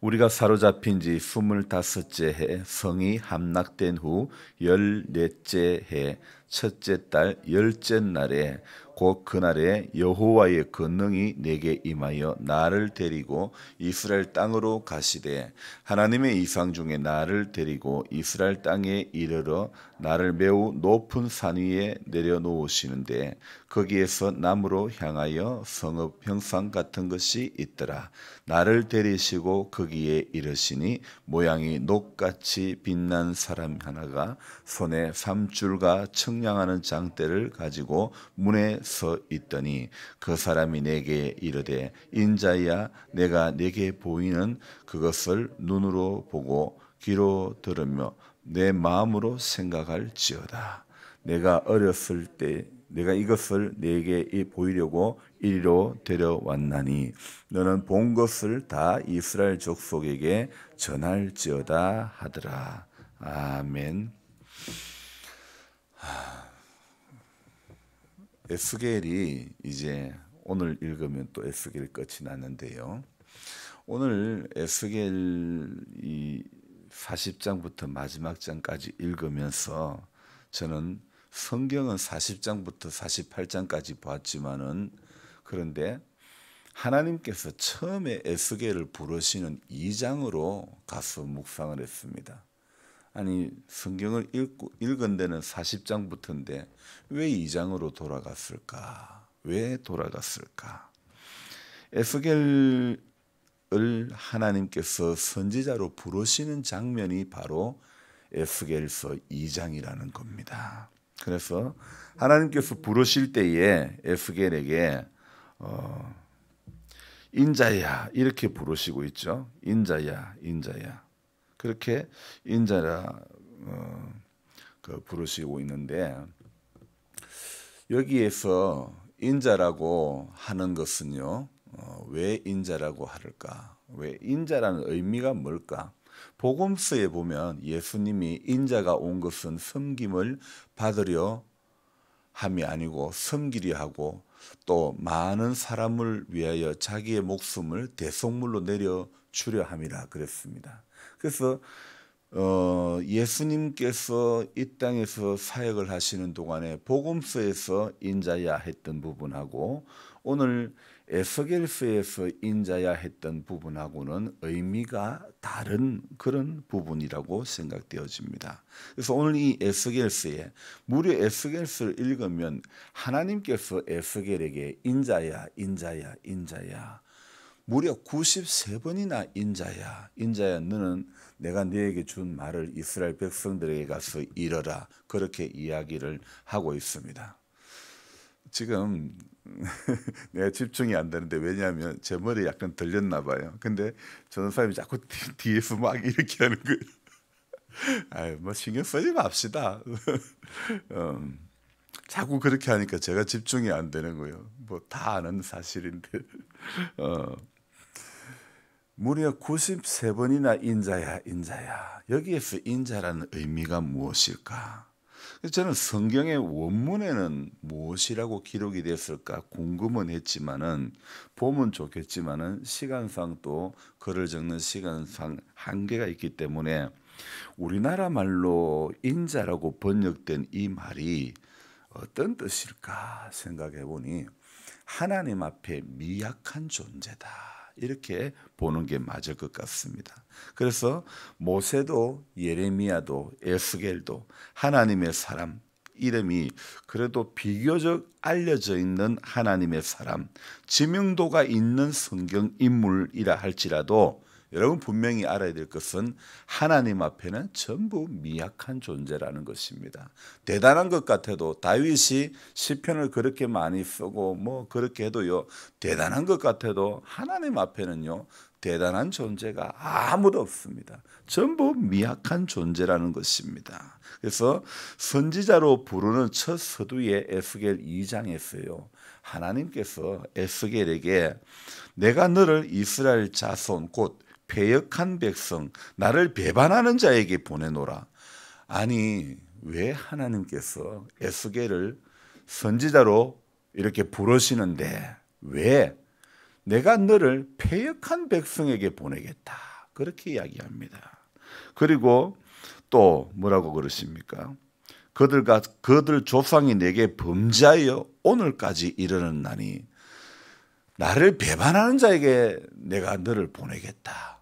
우리가 사로잡힌 지 25째 해 성이 함락된 후 14째 해 첫째 달 10째 날에 곧 그날에 여호와의 권능이 내게 임하여 나를 데리고 이스라엘 땅으로 가시되 하나님의 이상 중에 나를 데리고 이스라엘 땅에 이르러 나를 매우 높은 산 위에 내려놓으시는데 거기에서 남으로 향하여 성읍 형상 같은 것이 있더라. 나를 데리시고 거기에 이르시니 모양이 녹같이 빛난 사람 하나가 손에 삼줄과 청량하는 장대를 가지고 문에 서 있더니 그 사람이 내게 이르되 인자야 내가 내게 보이는 그것을 눈으로 보고 귀로 들으며 내 마음으로 생각할지어다. 내가 어렸을 때 내가 이것을 내게 보이려고 이리로 데려왔나니 너는 본 것을 다 이스라엘 족속에게 전할지어다 하더라. 아멘. 에스겔이 이제 오늘 읽으면 또 에스겔 끝이 나는데요. 오늘 에스겔 이 40장부터 마지막 장까지 읽으면서 저는 성경은 40장부터 48장까지 봤지만은 그런데 하나님께서 처음에 에스겔을 부르시는 2장으로 가서 묵상을 했습니다. 아니 성경을 읽은 데는 40장부터인데 왜 2장으로 돌아갔을까? 왜 돌아갔을까? 에스겔을 하나님께서 선지자로 부르시는 장면이 바로 에스겔서 2장이라는 겁니다. 그래서 하나님께서 부르실 때에 에스겔에게 인자야 이렇게 부르시고 있죠. 인자야, 인자야. 그렇게 인자라 부르시고 있는데 여기에서 인자라고 하는 것은요. 왜 인자라고 할까? 왜 인자라는 의미가 뭘까? 복음서에 보면 예수님이 인자가 온 것은 섬김을 받으려 함이 아니고 섬기려 하고 또 많은 사람을 위하여 자기의 목숨을 대속물로 내려주려 함이라 그랬습니다. 그래서 예수님께서 이 땅에서 사역을 하시는 동안에 복음서에서 인자야 했던 부분하고 오늘 에스겔서에서 인자야 했던 부분하고는 의미가 다른 그런 부분이라고 생각되어집니다. 그래서 오늘 이 에스겔서에 무려 에스겔서를 읽으면 하나님께서 에스겔에게 인자야 인자야 인자야 무려 93번이나 인자야 인자야 너는 내가 너에게 준 말을 이스라엘 백성들에게 가서 이르라 그렇게 이야기를 하고 있습니다. 지금 내가 집중이 안 되는데 왜냐하면 제 머리에 약간 들렸나 봐요. 근데 전도사님이 자꾸 뒤에서 막 이렇게 하는 거예요. 아유, 뭐 신경 쓰지 맙시다. 자꾸 그렇게 하니까 제가 집중이 안 되는 거예요. 뭐 다 아는 사실인데. 무려 93번이나 인자야 인자야. 여기에서 인자라는 의미가 무엇일까? 저는 성경의 원문에는 무엇이라고 기록이 됐을까 궁금은 했지만은 보면 좋겠지만은 시간상 또 글을 적는 시간상 한계가 있기 때문에 우리나라 말로 인자라고 번역된 이 말이 어떤 뜻일까 생각해 보니 하나님 앞에 미약한 존재다. 이렇게 보는 게 맞을 것 같습니다. 그래서 모세도 예레미야도 에스겔도 하나님의 사람 이름이 그래도 비교적 알려져 있는 하나님의 사람 지명도가 있는 성경 인물이라 할지라도 여러분 분명히 알아야 될 것은 하나님 앞에는 전부 미약한 존재라는 것입니다. 대단한 것 같아도 다윗이 시편을 그렇게 많이 쓰고 뭐 그렇게 해도요. 대단한 것 같아도 하나님 앞에는요. 대단한 존재가 아무도 없습니다. 전부 미약한 존재라는 것입니다. 그래서 선지자로 부르는 첫 서두에 에스겔 2장에서요. 하나님께서 에스겔에게 내가 너를 이스라엘 자손 곧 패역한 백성 나를 배반하는 자에게 보내노라. 아니 왜 하나님께서 에스겔을 선지자로 이렇게 부르시는데 왜 내가 너를 패역한 백성에게 보내겠다. 그렇게 이야기합니다. 그리고 또 뭐라고 그러십니까? 그들 조상이 내게 범죄하여 오늘까지 이르렀나니 나를 배반하는 자에게 내가 너를 보내겠다.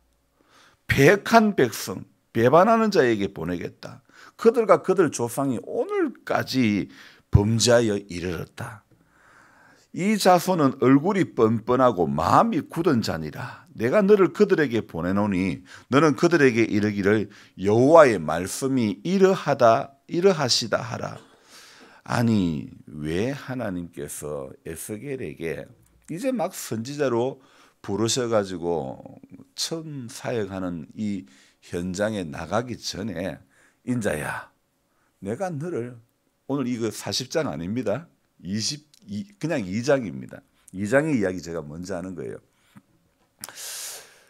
패역한 백성, 배반하는 자에게 보내겠다. 그들과 그들 조상이 오늘까지 범죄하여 이르렀다. 이 자손은 얼굴이 뻔뻔하고 마음이 굳은 자니라. 내가 너를 그들에게 보내노니 너는 그들에게 이르기를 여호와의 말씀이 이러하시다 하라. 아니 왜 하나님께서 에스겔에게 이제 막 선지자로 부르셔가지고 처음 사역하는 이 현장에 나가기 전에 인자야 내가 너를 오늘 이거 40장 아닙니다. 그냥 2장입니다. 2장의 이야기 제가 먼저 하는 거예요.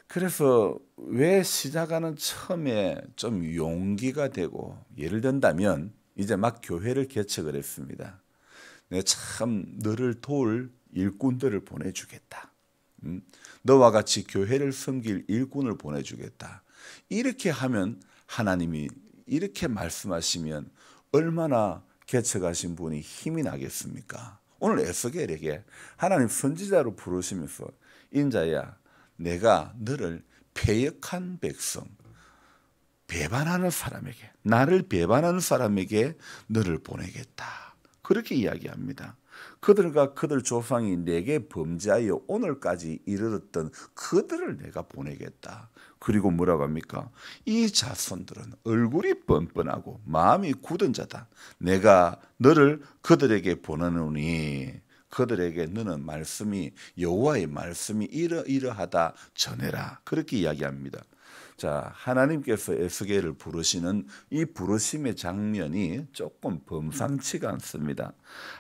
그래서 왜 시작하는 처음에 좀 용기가 되고 예를 든다면 이제 막 교회를 개척을 했습니다. 내가 참 너를 도울 일꾼들을 보내주겠다. 너와 같이 교회를 섬길 일꾼을 보내주겠다. 이렇게 하면 하나님이 이렇게 말씀하시면 얼마나 개척하신 분이 힘이 나겠습니까? 오늘 에스겔에게 하나님 선지자로 부르시면서 인자야 내가 너를 패역한 백성 배반하는 사람에게 나를 배반하는 사람에게 너를 보내겠다. 그렇게 이야기합니다. 그들과 그들 조상이 내게 범죄하여 오늘까지 이르렀던 그들을 내가 보내겠다. 그리고 뭐라고 합니까? 이 자손들은 얼굴이 뻔뻔하고 마음이 굳은 자다. 내가 너를 그들에게 보내노니 그들에게 너는 말씀이 여호와의 말씀이 이러하다 전해라. 그렇게 이야기합니다. 자, 하나님께서 에스겔을 부르시는 이 부르심의 장면이 조금 범상치가 않습니다.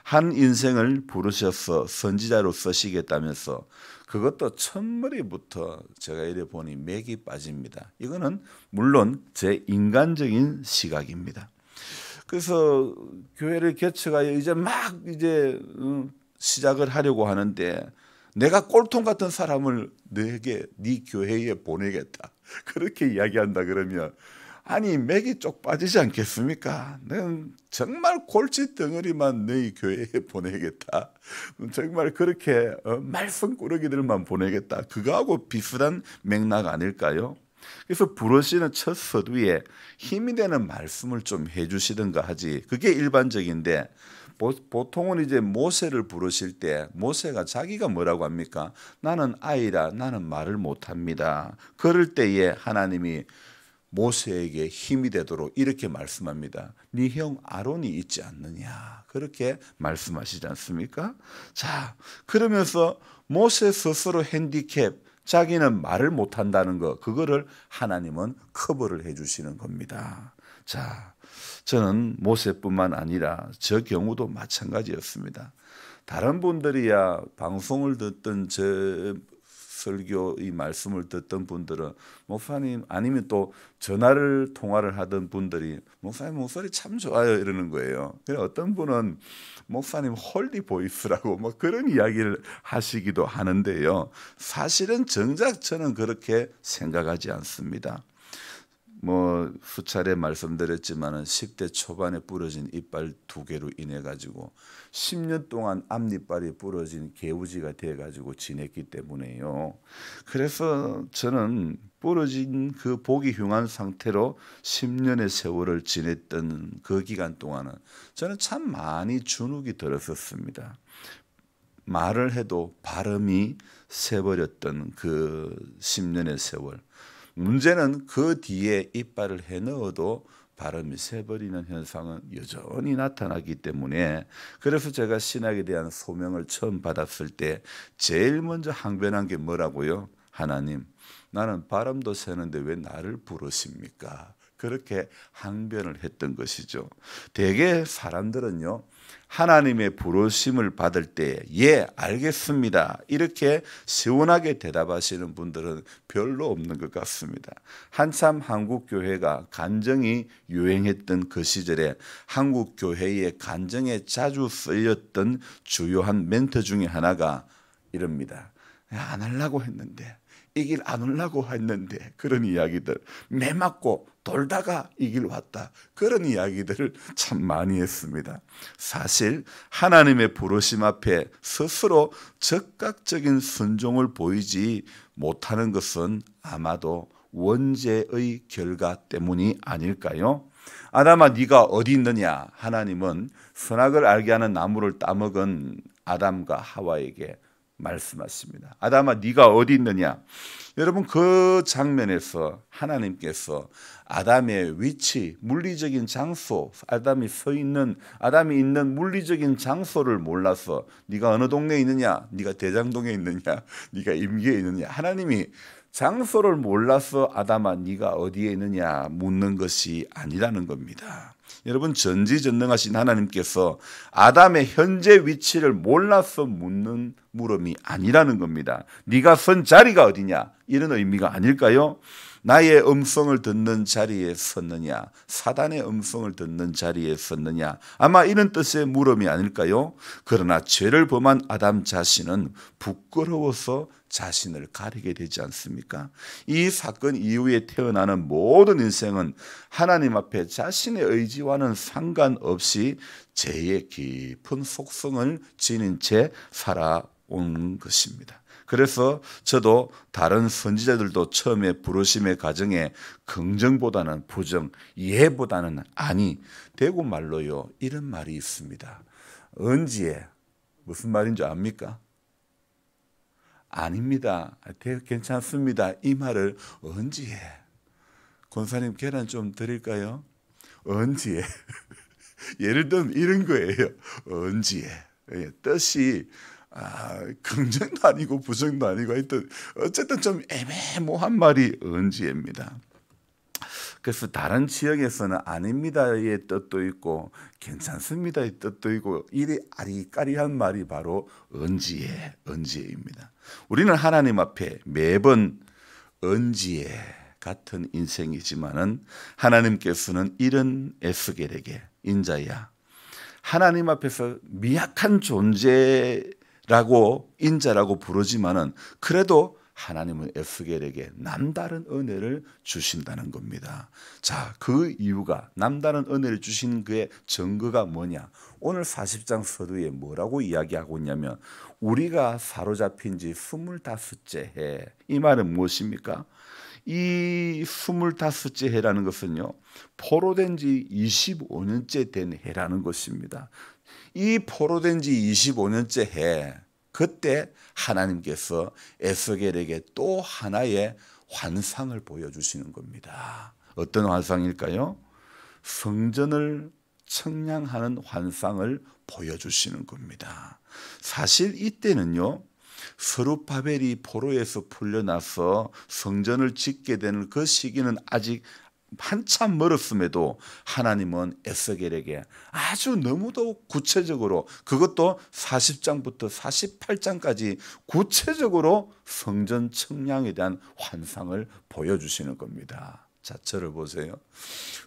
한 인생을 부르셔서 선지자로 쓰시겠다면서 그것도 첫머리부터 제가 이래 보니 맥이 빠집니다. 이거는 물론 제 인간적인 시각입니다. 그래서 교회를 개척하여 이제 시작을 하려고 하는데 내가 꼴통 같은 사람을 네 교회에 보내겠다. 그렇게 이야기한다 그러면 아니 맥이 쪽 빠지지 않겠습니까? 내가 정말 골칫 덩어리만 너희 교회에 보내겠다. 정말 그렇게 말썽꾸러기들만 보내겠다. 그거하고 비슷한 맥락 아닐까요? 그래서 부르시는 첫 서두에 힘이 되는 말씀을 좀 해주시든가 하지. 그게 일반적인데 보통은 이제 모세를 부르실 때 모세가 자기가 뭐라고 합니까? 나는 아이라 나는 말을 못합니다. 그럴 때에 하나님이 모세에게 힘이 되도록 이렇게 말씀합니다. 네 형 아론이 있지 않느냐. 그렇게 말씀하시지 않습니까? 자, 그러면서 모세 스스로 핸디캡 자기는 말을 못한다는 거 그거를 하나님은 커버를 해주시는 겁니다. 자, 저는 모세뿐만 아니라 저 경우도 마찬가지였습니다. 다른 분들이야 방송을 듣던 저 설교 이 말씀을 듣던 분들은 목사님 아니면 또 통화를 하던 분들이 목사님 목소리 참 좋아요 이러는 거예요. 그래서 어떤 분은 목사님 홀리 보이스라고 뭐 그런 이야기를 하시기도 하는데요. 사실은 정작 저는 그렇게 생각하지 않습니다. 뭐 수차례 말씀드렸지만은 10대 초반에 부러진 이빨 2개로 인해 가지고 10년 동안 앞니빨이 부러진 개우지가 돼 가지고 지냈기 때문에요. 그래서 저는 부러진 그 보기 흉한 상태로 10년의 세월을 지냈던 그 기간 동안은 저는 참 많이 주눅이 들었었습니다. 말을 해도 발음이 새버렸던 그 10년의 세월. 문제는 그 뒤에 이빨을 해넣어도 발음이 새버리는 현상은 여전히 나타나기 때문에 그래서 제가 신학에 대한 소명을 처음 받았을 때 제일 먼저 항변한 게 뭐라고요? 하나님, 나는 바람도 새는데 왜 나를 부르십니까? 그렇게 항변을 했던 것이죠. 대개 사람들은요, 하나님의 부르심을 받을 때 예, 알겠습니다. 이렇게 시원하게 대답하시는 분들은 별로 없는 것 같습니다. 한참 한국 교회가 간증이 유행했던 그 시절에 한국 교회의 간증에 자주 쓰였던 주요한 멘트 중에 하나가 이럽니다. 안 하려고 했는데 이 길 안 오려고 했는데 그런 이야기들, 매 맞고 돌다가 이 길 왔다, 그런 이야기들을 참 많이 했습니다. 사실 하나님의 부르심 앞에 스스로 적극적인 순종을 보이지 못하는 것은 아마도 원죄의 결과 때문이 아닐까요? 아담아 네가 어디 있느냐? 하나님은 선악을 알게 하는 나무를 따먹은 아담과 하와에게 말씀하십니다. 아담아 네가 어디 있느냐? 여러분, 그 장면에서 하나님께서 아담의 위치, 물리적인 장소, 아담이 있는 물리적인 장소를 몰라서 네가 어느 동네에 있느냐? 네가 대장동에 있느냐? 네가 임기에 있느냐? 하나님이 장소를 몰라서 아담아 네가 어디에 있느냐 묻는 것이 아니라는 겁니다. 여러분, 전지전능하신 하나님께서 아담의 현재 위치를 몰라서 묻는 물음이 아니라는 겁니다. 네가 선 자리가 어디냐, 이런 의미가 아닐까요? 나의 음성을 듣는 자리에 섰느냐, 사단의 음성을 듣는 자리에 섰느냐, 아마 이런 뜻의 물음이 아닐까요? 그러나 죄를 범한 아담 자신은 부끄러워서 자신을 가리게 되지 않습니까? 이 사건 이후에 태어나는 모든 인생은 하나님 앞에 자신의 의지와는 상관없이 죄의 깊은 속성을 지닌 채 살아온 것입니다. 그래서 저도 다른 선지자들도 처음에 부르심의 과정에 긍정보다는 부정, 예보다는 아니, 대구말로요 이런 말이 있습니다. 언지에, 무슨 말인 줄 압니까? 아닙니다. 괜찮습니다. 이 말을 언지에, 권사님 계란 좀 드릴까요? 언지에. 예를 들면 이런 거예요. 언지에. 뜻이 긍정도 아니고 부정도 아니고 하여튼 어쨌든 좀 애매모호한 말이 언지입니다. 그래서 다른 지역에서는 아닙니다의 뜻도 있고 괜찮습니다의 뜻도 있고 이리 아리까리한 말이 바로 언지에입니다. 우리는 하나님 앞에 매번 언지에 같은 인생이지만은 하나님께서는 이런 에스겔에게 인자야, 하나님 앞에서 미약한 존재라고 인자라고 부르지만은 그래도 하나님은 에스겔에게 남다른 은혜를 주신다는 겁니다. 자, 그 이유가, 남다른 은혜를 주신 그의 증거가 뭐냐? 오늘 40장 서두에 뭐라고 이야기하고 있냐면 우리가 사로잡힌 지 25째 해. 이 말은 무엇입니까? 이 25째 해라는 것은요, 포로된 지 25년째 된 해라는 것입니다. 이 포로된 지 25년째 해, 그때 하나님께서 에스겔에게 또 하나의 환상을 보여주시는 겁니다. 어떤 환상일까요? 성전을 청량하는 환상을 보여주시는 겁니다. 사실 이때는요, 스룹바벨이 포로에서 풀려나서 성전을 짓게 되는 그 시기는 아직 한참 멀었음에도 하나님은 에스겔에게 아주 너무도 구체적으로, 그것도 40장부터 48장까지 구체적으로 성전 청량에 대한 환상을 보여주시는 겁니다. 자, 저를 보세요.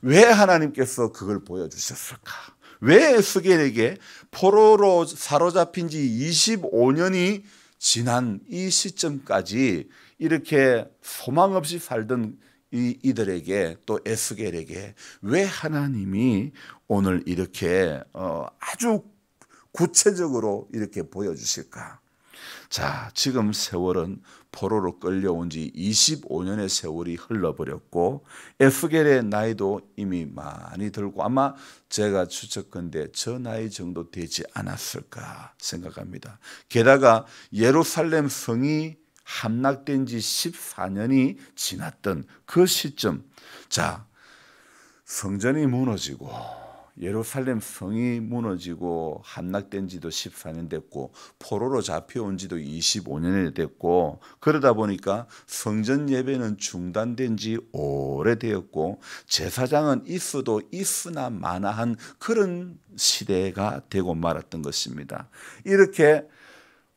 왜 하나님께서 그걸 보여주셨을까? 왜 에스겔에게 포로로 사로잡힌 지 25년이 지난 이 시점까지 이렇게 소망 없이 살던 이들에게, 또 에스겔에게 왜 하나님이 오늘 이렇게 아주 구체적으로 이렇게 보여주실까? 자, 지금 세월은 포로로 끌려온 지 25년의 세월이 흘러버렸고 에스겔의 나이도 이미 많이 들고 아마 제가 추측컨대 저 나이 정도 되지 않았을까 생각합니다. 게다가 예루살렘 성이 함락된 지 14년이 지났던 그 시점, 자, 성전이 무너지고 예루살렘 성이 무너지고 함락된 지도 14년 됐고 포로로 잡혀온 지도 25년이 됐고, 그러다 보니까 성전 예배는 중단된 지 오래되었고 제사장은 있어도 있으나 마나한 그런 시대가 되고 말았던 것입니다. 이렇게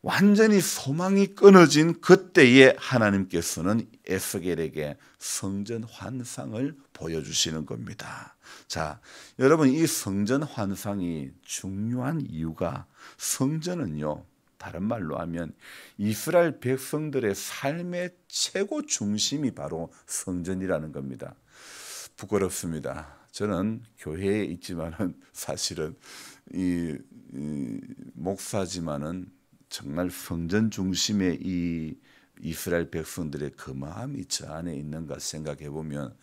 완전히 소망이 끊어진 그때에 하나님께서는 에스겔에게 성전 환상을 보여주시는 겁니다. 자, 여러분, 이 성전 환상이 중요한 이유가, 성전은요 다른 말로 하면 이스라엘 백성들의 삶의 최고 중심이 바로 성전이라는 겁니다. 부끄럽습니다. 저는 교회에 있지만은 사실은 이 목사지만은 정말 성전 중심의 이 이스라엘 백성들의 그 마음이 저 안에 있는가 생각해 보면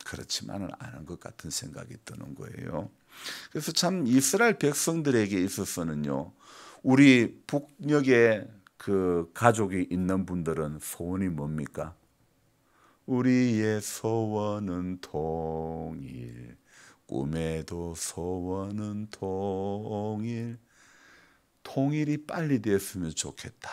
그렇지만은 않은 것 같은 생각이 드는 거예요. 그래서 참 이스라엘 백성들에게 있어서는요, 우리 북녘에 그 가족이 있는 분들은 소원이 뭡니까? 우리의 소원은 통일, 꿈에도 소원은 통일. 통일이 빨리 됐으면 좋겠다.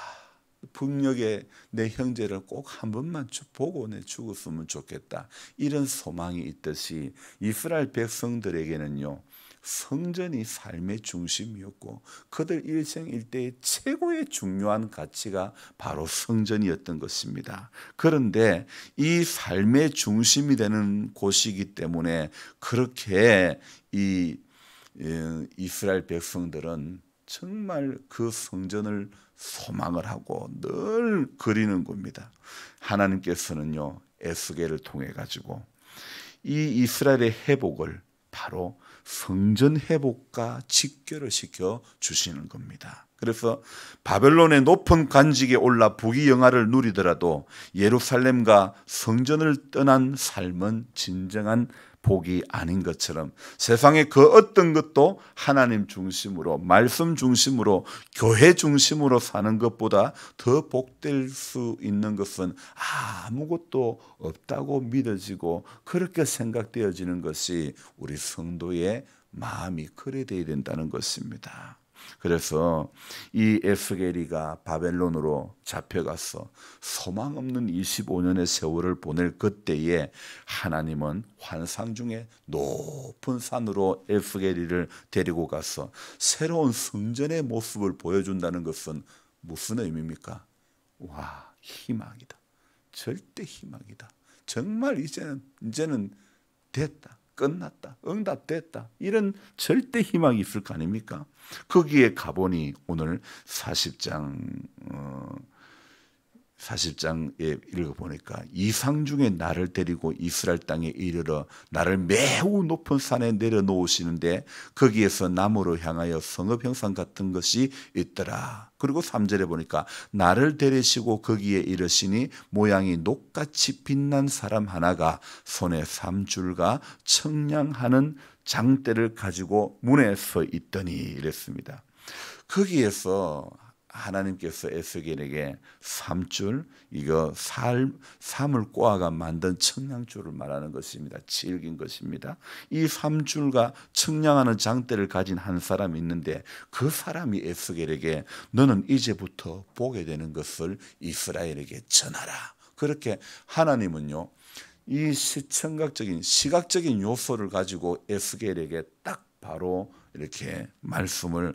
북녘에 내 형제를 꼭 한 번만 보고 내 죽었으면 좋겠다. 이런 소망이 있듯이 이스라엘 백성들에게는요, 성전이 삶의 중심이었고 그들 일생일대의 최고의 중요한 가치가 바로 성전이었던 것입니다. 그런데 이 삶의 중심이 되는 곳이기 때문에 그렇게 이 이스라엘 백성들은 정말 그 성전을 소망을 하고 늘 그리는 겁니다. 하나님께서는요, 에스겔을 통해 가지고 이 이스라엘의 회복을 바로 성전 회복과 직결을 시켜 주시는 겁니다. 그래서 바벨론의 높은 관직에 올라 부귀 영화를 누리더라도 예루살렘과 성전을 떠난 삶은 진정한 복이 아닌 것처럼 세상의 그 어떤 것도 하나님 중심으로, 말씀 중심으로, 교회 중심으로 사는 것보다 더 복될 수 있는 것은 아무것도 없다고 믿어지고 그렇게 생각되어지는 것이 우리 성도의 마음이 그래 되어야 된다는 것입니다. 그래서 이 에스겔이가 바벨론으로 잡혀가서 소망 없는 25년의 세월을 보낼 그때에 하나님은 환상 중에 높은 산으로 에스겔이를 데리고 가서 새로운 성전의 모습을 보여준다는 것은 무슨 의미입니까? 와, 희망이다. 절대 희망이다. 정말 이제는 됐다. 끝났다. 응답됐다. 이런 절대 희망이 있을 거 아닙니까? 거기에 가보니 오늘 40장에 읽어보니까 이상 중에 나를 데리고 이스라엘 땅에 이르러 나를 매우 높은 산에 내려놓으시는데 거기에서 나무로 향하여 성읍 형상 같은 것이 있더라. 그리고 3절에 보니까 나를 데리시고 거기에 이르시니 모양이 녹같이 빛난 사람 하나가 손에 삼줄과 청량하는 장대를 가지고 문에 서 있더니 이랬습니다. 거기에서 하나님께서 에스겔에게 삼줄, 이거 삼을 꼬아가 만든 청량줄을 말하는 것입니다. 질긴 것입니다. 이 삼줄과 청량하는 장대를 가진 한 사람이 있는데 그 사람이 에스겔에게 너는 이제부터 보게 되는 것을 이스라엘에게 전하라. 그렇게 하나님은요, 이 시각적인 요소를 가지고 에스겔에게 딱 바로 이렇게 말씀을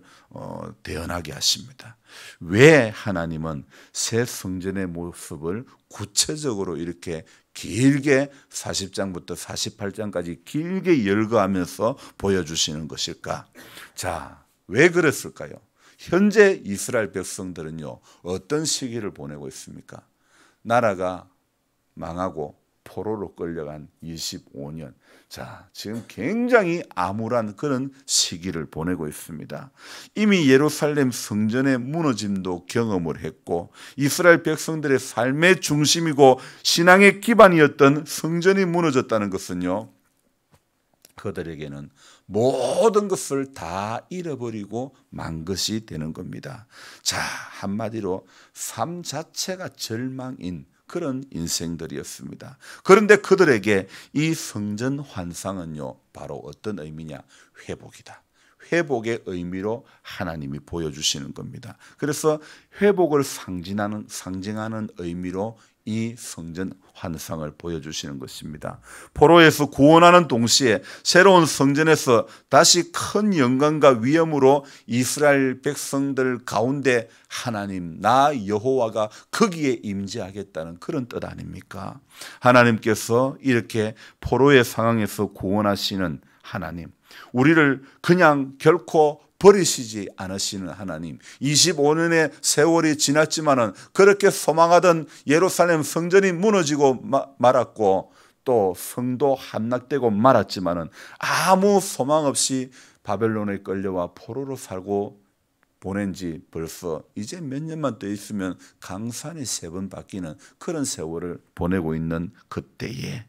대언하게 하십니다. 왜 하나님은 새 성전의 모습을 구체적으로 이렇게 길게 40장부터 48장까지 길게 열거하면서 보여주시는 것일까? 자, 왜 그랬을까요? 현재 이스라엘 백성들은요, 어떤 시기를 보내고 있습니까? 나라가 망하고 포로로 끌려간 25년. 자, 지금 굉장히 암울한 그런 시기를 보내고 있습니다. 이미 예루살렘 성전의 무너짐도 경험을 했고 이스라엘 백성들의 삶의 중심이고 신앙의 기반이었던 성전이 무너졌다는 것은요, 그들에게는 모든 것을 다 잃어버리고 만 것이 되는 겁니다. 자, 한마디로 삶 자체가 절망인 그런 인생들이었습니다. 그런데 그들에게 이 성전 환상은요, 바로 어떤 의미냐? 회복이다. 회복의 의미로 하나님이 보여주시는 겁니다. 그래서 회복을 상징하는 의미로 이 성전 환상을 보여주시는 것입니다. 포로에서 구원하는 동시에 새로운 성전에서 다시 큰 영광과 위엄으로 이스라엘 백성들 가운데 하나님 나 여호와가 거기에 임재하겠다는 그런 뜻 아닙니까? 하나님께서 이렇게 포로의 상황에서 구원하시는 하나님, 우리를 그냥 결코 버리시지 않으시는 하나님, 25년의 세월이 지났지만은 그렇게 소망하던 예루살렘 성전이 무너지고 말았고 또 성도 함락되고 말았지만은 아무 소망 없이 바벨론에 끌려와 포로로 살고 보낸 지 벌써 이제 몇 년만 더 있으면 강산이 3번 바뀌는 그런 세월을 보내고 있는 그때에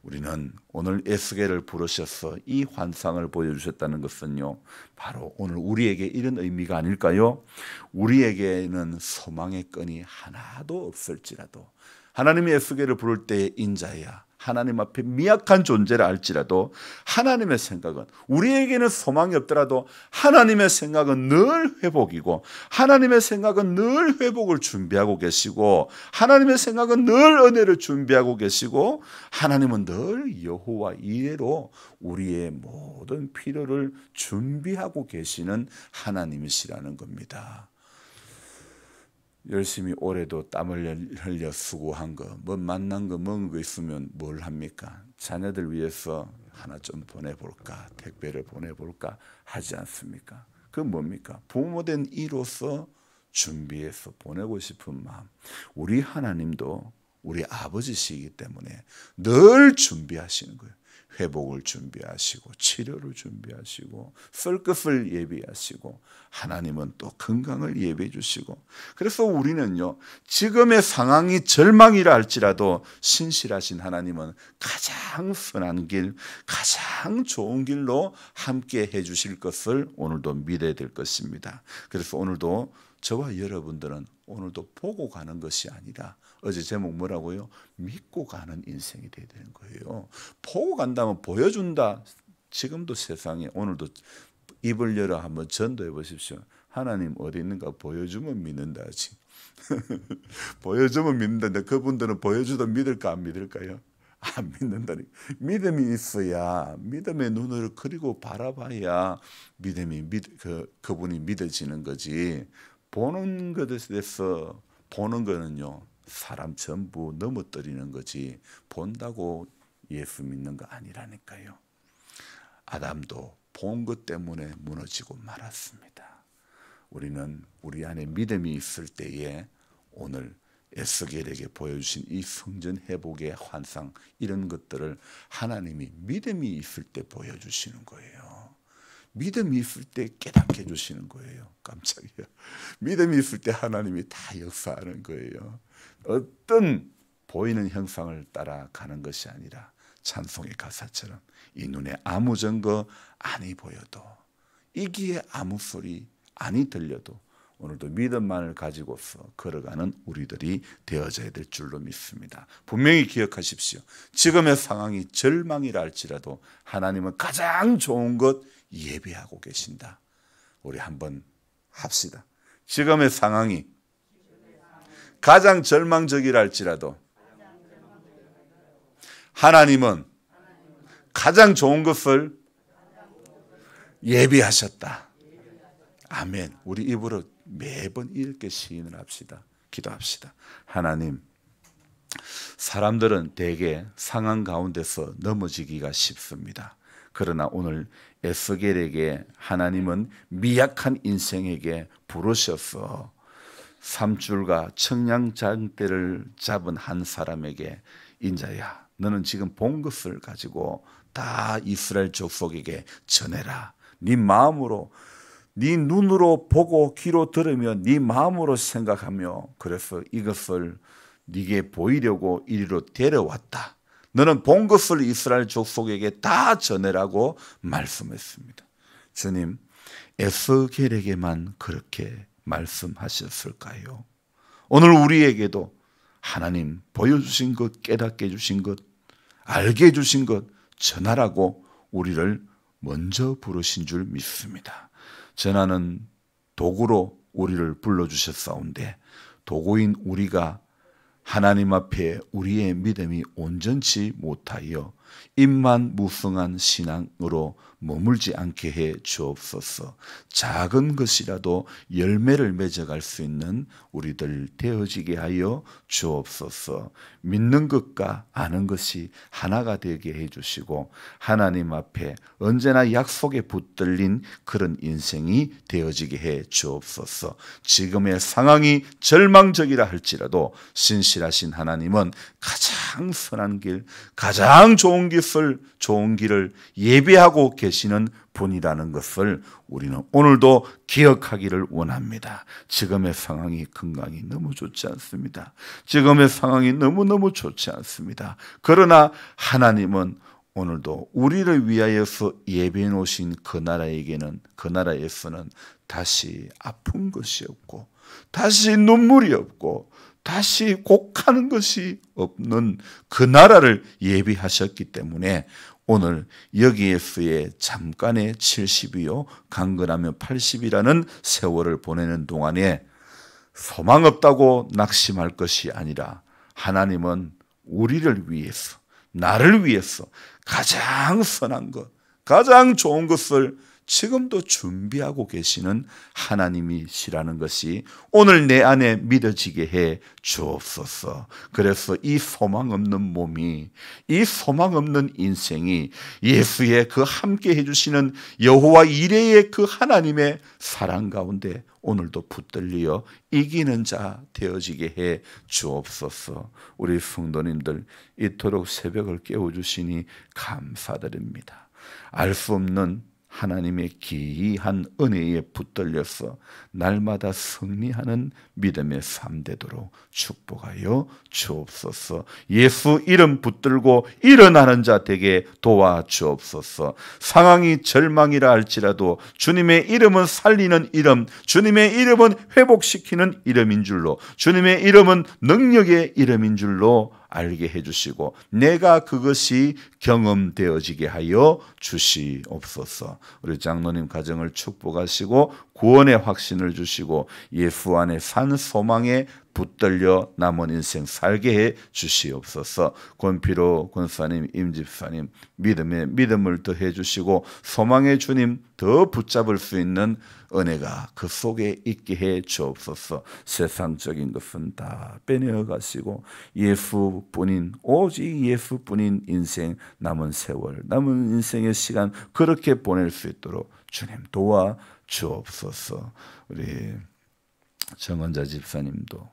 우리는 오늘 에스겔을 부르셔서 이 환상을 보여주셨다는 것은요, 바로 오늘 우리에게 이런 의미가 아닐까요? 우리에게는 소망의 끈이 하나도 없을지라도 하나님이 에스겔을 부를 때의 인자야, 하나님 앞에 미약한 존재를 알지라도 하나님의 생각은, 우리에게는 소망이 없더라도 하나님의 생각은 늘 회복이고 하나님의 생각은 늘 회복을 준비하고 계시고 하나님의 생각은 늘 은혜를 준비하고 계시고 하나님은 늘 여호와 이레로 우리의 모든 필요를 준비하고 계시는 하나님이시라는 겁니다. 열심히 올해도 땀을 흘려 수고한 거, 뭐 만난 거 먹은 거 있으면 뭘 합니까? 자녀들 위해서 하나 좀 보내볼까, 택배를 보내볼까 하지 않습니까? 그건 뭡니까? 부모된 이로서 준비해서 보내고 싶은 마음. 우리 하나님도 우리 아버지시기 때문에 늘 준비하시는 거예요. 회복을 준비하시고 치료를 준비하시고 쓸 것을 예비하시고 하나님은 또 건강을 예비해 주시고, 그래서 우리는요, 지금의 상황이 절망이라 할지라도 신실하신 하나님은 가장 선한 길, 가장 좋은 길로 함께 해 주실 것을 오늘도 믿어야 될 것입니다. 그래서 오늘도 저와 여러분들은 오늘도 보고 가는 것이 아니라, 어제 제목 뭐라고요? 믿고 가는 인생이 돼야 되는 거예요. 보고 간다면 보여준다. 지금도 세상에 오늘도 입을 열어 한번 전도해 보십시오. 하나님 어디 있는가 보여주면 믿는다 하지. 보여주면 믿는다는데 그분들은 보여주도 믿을까 안 믿을까요? 안 믿는다니. 믿음이 있어야, 믿음의 눈을 그리고 바라봐야 믿음이 그분이 믿어지는 거지. 보는 것에 대해서, 보는 거는요, 사람 전부 넘어뜨리는 거지 본다고 예수 믿는 거 아니라니까요. 아담도 본 것 때문에 무너지고 말았습니다. 우리는 우리 안에 믿음이 있을 때에 오늘 에스겔에게 보여주신 이 성전 회복의 환상, 이런 것들을 하나님이 믿음이 있을 때 보여주시는 거예요. 믿음이 있을 때 깨닫게 해주시는 거예요. 깜짝이야. 믿음이 있을 때 하나님이 다 역사하는 거예요. 어떤 보이는 형상을 따라가는 것이 아니라 찬송의 가사처럼 이 눈에 아무 증거 아니 보여도, 이 귀에 아무 소리 아니 들려도 오늘도 믿음만을 가지고서 걸어가는 우리들이 되어져야 될 줄로 믿습니다. 분명히 기억하십시오. 지금의 상황이 절망이라 할지라도 하나님은 가장 좋은 것 예비하고 계신다. 우리 한번 합시다. 지금의 상황이 가장 절망적이라 할지라도 하나님은 가장 좋은 것을 예비하셨다. 아멘. 우리 입으로 매번 이렇게 시인을 합시다. 기도합시다. 하나님, 사람들은 대개 상황 가운데서 넘어지기가 쉽습니다. 그러나 오늘 에스겔에게 하나님은 미약한 인생에게 부르셔서 삼줄과 청량장대를 잡은 한 사람에게, 인자야, 너는 지금 본 것을 가지고 다 이스라엘 족속에게 전해라. 네 마음으로, 네 눈으로 보고 귀로 들으며 네 마음으로 생각하며, 그래서 이것을 네게 보이려고 이리로 데려왔다. 너는 본 것을 이스라엘 족속에게 다 전해라고 말씀했습니다. 주님, 에스겔에게만 그렇게 말씀하셨을까요? 오늘 우리에게도 하나님 보여주신 것, 깨닫게 해주신 것, 알게 해주신 것 전하라고 우리를 먼저 부르신 줄 믿습니다. 전하는 도구로 우리를 불러주셨사온데, 도구인 우리가 하나님 앞에 우리의 믿음이 온전치 못하여 입만 무성한 신앙으로 머물지 않게 해 주옵소서. 작은 것이라도 열매를 맺어갈 수 있는 우리들 되어지게 하여 주옵소서. 믿는 것과 아는 것이 하나가 되게 해주시고 하나님 앞에 언제나 약속에 붙들린 그런 인생이 되어지게 해 주옵소서. 지금의 상황이 절망적이라 할지라도 신실하신 하나님은 가장 선한 길, 가장 좋은 길을 예비하고 계시는 분이라는 것을 우리는 오늘도 기억하기를 원합니다. 지금의 상황이 건강이 너무 좋지 않습니다. 지금의 상황이 너무너무 좋지 않습니다. 그러나 하나님은 오늘도 우리를 위하여서 예비해 놓으신 그 나라에서는 다시 아픈 것이 없고 다시 눈물이 없고 다시 곡하는 것이 없는 그 나라를 예비하셨기 때문에 오늘 여기에서의 잠깐의 70이요 강건하면 80이라는 세월을 보내는 동안에 소망 없다고 낙심할 것이 아니라 하나님은 우리를 위해서, 나를 위해서 가장 선한 것, 가장 좋은 것을 지금도 준비하고 계시는 하나님이시라는 것이 오늘 내 안에 믿어지게 해 주옵소서. 그래서 이 소망 없는 몸이, 이 소망 없는 인생이 예수의 그 함께 해주시는 여호와 이레의 그 하나님의 사랑 가운데 오늘도 붙들려 이기는 자 되어지게 해 주옵소서. 우리 성도님들 이토록 새벽을 깨워주시니 감사드립니다. 알 수 없는 하나님의 기이한 은혜에 붙들려서 날마다 승리하는 믿음의 삶 되도록 축복하여 주옵소서. 예수 이름 붙들고 일어나는 자 되게 도와주옵소서. 상황이 절망이라 할지라도 주님의 이름은 살리는 이름, 주님의 이름은 회복시키는 이름인 줄로, 주님의 이름은 능력의 이름인 줄로 알게 해주시고 내가 그것이 경험되어지게 하여 주시옵소서. 우리 장로님 가정을 축복하시고 구원의 확신을 주시고 예수 안에 산 소망에 붙들려 남은 인생 살게 해 주시옵소서. 권피로 권사님, 임집사님 믿음을 더해 주시고 소망의 주님 더 붙잡을 수 있는 은혜가 그 속에 있게 해 주옵소서. 세상적인 것은 다 빼내어 가시고 예수뿐인, 오직 예수뿐인 인생, 남은 세월, 남은 인생의 시간 그렇게 보낼 수 있도록 주님 도와 주옵소서. 우리 정원자 집사님도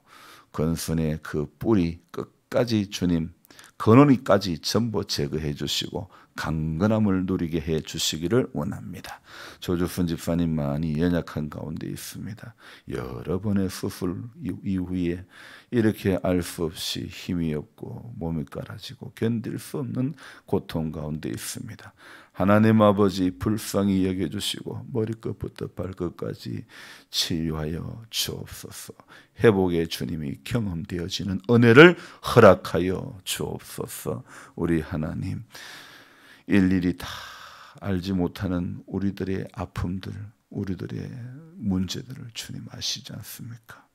건순의 그 뿌리 끝까지 주님 근원이까지 전부 제거해 주시고 강건함을 누리게 해 주시기를 원합니다. 조주순 집사님만이 연약한 가운데 있습니다. 여러 번의 수술 이후에 이렇게 알 수 없이 힘이 없고 몸이 깔아지고 견딜 수 없는 고통 가운데 있습니다. 하나님 아버지 불쌍히 여겨주시고 머리끝부터 발끝까지 치유하여 주옵소서. 회복의 주님이 경험되어지는 은혜를 허락하여 주옵소서. 우리 하나님 일일이 다 알지 못하는 우리들의 아픔들, 우리들의 문제들을 주님 아시지 않습니까?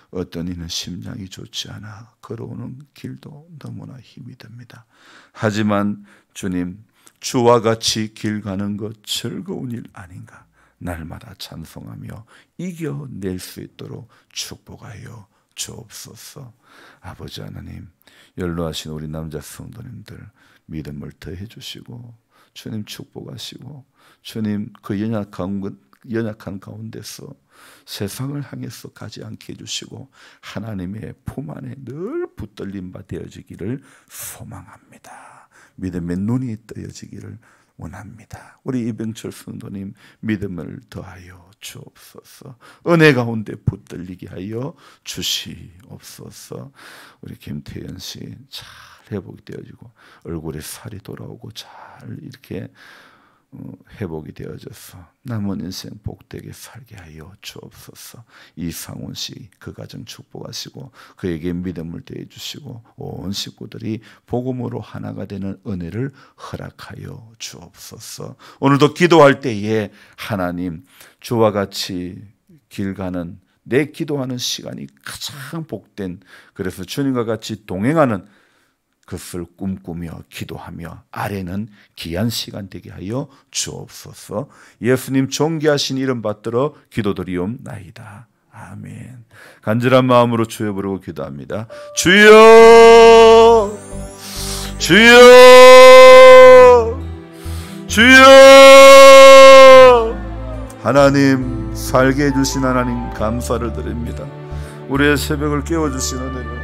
어떤 이는 심장이 좋지 않아 걸어오는 길도 너무나 힘이 듭니다. 하지만 주님 주와 같이 길 가는 것 즐거운 일 아닌가? 날마다 찬송하며 이겨낼 수 있도록 축복하여 주옵소서. 아버지 하나님 연로하신 우리 남자 성도님들 믿음을 더해 주시고 주님 축복하시고 주님 그 연약한 가운데서 세상을 향해서 가지 않게 해주시고 하나님의 품 안에 늘 붙들림 바 되어지기를 소망합니다. 믿음의 눈이 뜨여지기를 원합니다. 우리 이병철 성도님 믿음을 더하여 주옵소서. 은혜 가운데 붙들리게 하여 주시옵소서. 우리 김태현 씨 잘 회복이 되어지고 얼굴에 살이 돌아오고 잘 이렇게 회복이 되어져서 남은 인생 복되게 살게 하여 주옵소서. 이상훈 씨 그 가정 축복하시고 그에게 믿음을 더해 주시고 온 식구들이 복음으로 하나가 되는 은혜를 허락하여 주옵소서. 오늘도 기도할 때에 하나님 주와 같이 길 가는 내 기도하는 시간이 가장 복된, 그래서 주님과 같이 동행하는 그것을 꿈꾸며 기도하며 아래는 귀한 시간 되게 하여 주옵소서. 예수님 존귀하신 이름 받들어 기도드리옵나이다. 아멘. 간절한 마음으로 주여 부르고 기도합니다. 주여, 주여, 주여. 하나님, 살게 해주신 하나님 감사를 드립니다. 우리의 새벽을 깨워주신 은혜를